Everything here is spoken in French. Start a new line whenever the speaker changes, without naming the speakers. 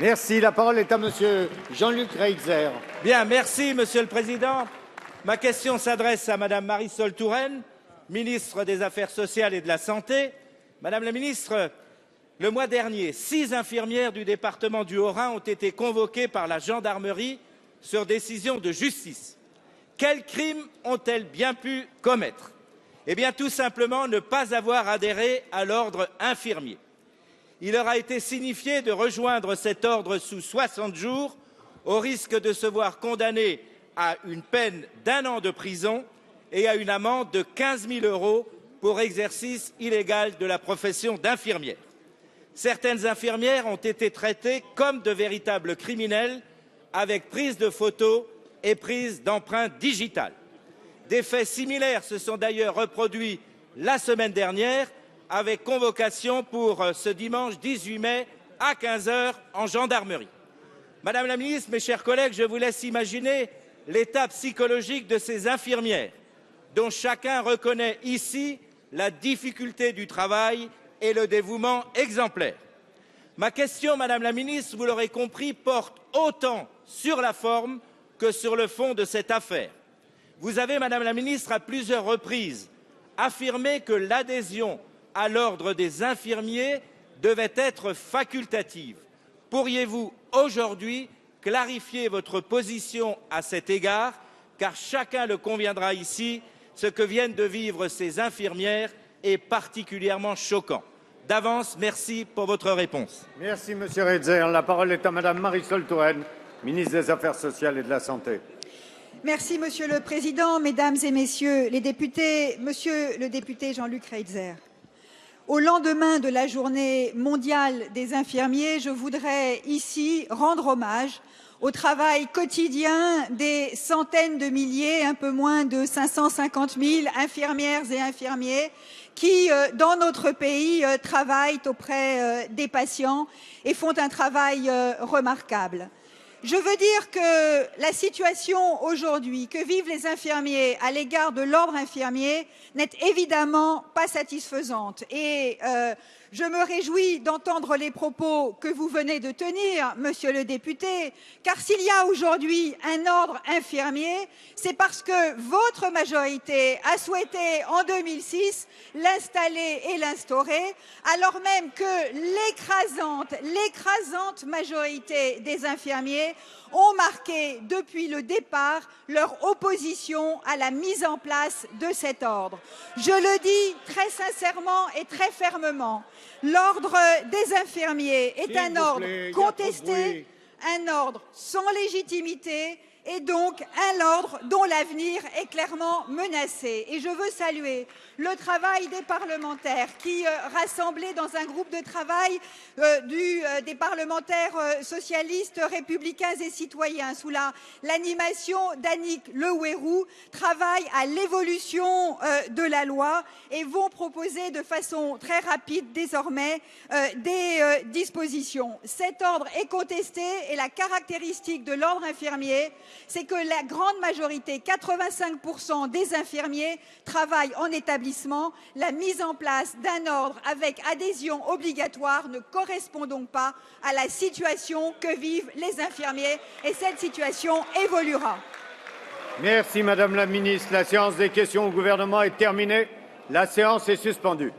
Merci. La parole est à Monsieur Jean-Luc Reitzer.
Bien, merci Monsieur le Président. Ma question s'adresse à Madame Marisol Touraine, ministre des Affaires sociales et de la Santé. Madame la ministre, le mois dernier, 6 infirmières du département du Haut-Rhin ont été convoquées par la gendarmerie sur décision de justice. Quels crimes ont-elles bien pu commettre? Eh bien, tout simplement ne pas avoir adhéré à l'ordre infirmier. Il leur a été signifié de rejoindre cet ordre sous 60 jours, au risque de se voir condamnées à une peine d'1 an de prison et à une amende de 15 000 € pour exercice illégal de la profession d'infirmière. Certaines infirmières ont été traitées comme de véritables criminels, avec prise de photos et prise d'empreintes digitales. Des faits similaires se sont d'ailleurs reproduits la semaine dernière, avec convocation pour ce dimanche 18 mai à 15 h en gendarmerie. Madame la ministre, mes chers collègues, je vous laisse imaginer l'état psychologique de ces infirmières, dont chacun reconnaît ici la difficulté du travail et le dévouement exemplaire. Ma question, Madame la ministre, vous l'aurez compris, porte autant sur la forme que sur le fond de cette affaire. Vous avez, Madame la ministre, à plusieurs reprises affirmé que l'adhésion à l'ordre des infirmiers devait être facultative. Pourriez-vous aujourd'hui clarifier votre position à cet égard, car chacun le conviendra ici, ce que viennent de vivre ces infirmières est particulièrement choquant. D'avance, merci pour votre réponse.
Merci, Monsieur Reitzer. La parole est à Madame Marisol Touraine, ministre des Affaires sociales et de la Santé.
Merci, Monsieur le Président, Mesdames et Messieurs les députés. Monsieur le député Jean-Luc Reitzer, au lendemain de la Journée mondiale des infirmiers, je voudrais ici rendre hommage au travail quotidien des centaines de milliers, un peu moins de 550 000 infirmières et infirmiers qui, dans notre pays, travaillent auprès des patients et font un travail remarquable. Je veux dire que la situation aujourd'hui que vivent les infirmiers à l'égard de l'ordre infirmier n'est évidemment pas satisfaisante. Et je me réjouis d'entendre les propos que vous venez de tenir, Monsieur le député, car s'il y a aujourd'hui un ordre infirmier, c'est parce que votre majorité a souhaité en 2006 l'installer et l'instaurer, alors même que l'écrasante majorité des infirmiers ont marqué depuis le départ leur opposition à la mise en place de cet ordre. Je le dis très sincèrement et très fermement, l'ordre des infirmiers est un ordre contesté, un ordre sans légitimité et donc un ordre dont l'avenir est clairement menacé. Et je veux saluer le travail des parlementaires qui, rassemblés dans un groupe de travail des parlementaires socialistes, républicains et citoyens, sous l'animation d'Annick Le Houerou, travaillent à l'évolution de la loi et vont proposer de façon très rapide désormais des dispositions. Cet ordre est contesté et la caractéristique de l'ordre infirmier, c'est que la grande majorité, 85% des infirmiers, travaillent en établissement. La mise en place d'un ordre avec adhésion obligatoire ne correspond donc pas à la situation que vivent les infirmiers et cette situation évoluera.
Merci Madame la ministre. La séance des questions au gouvernement est terminée. La séance est suspendue.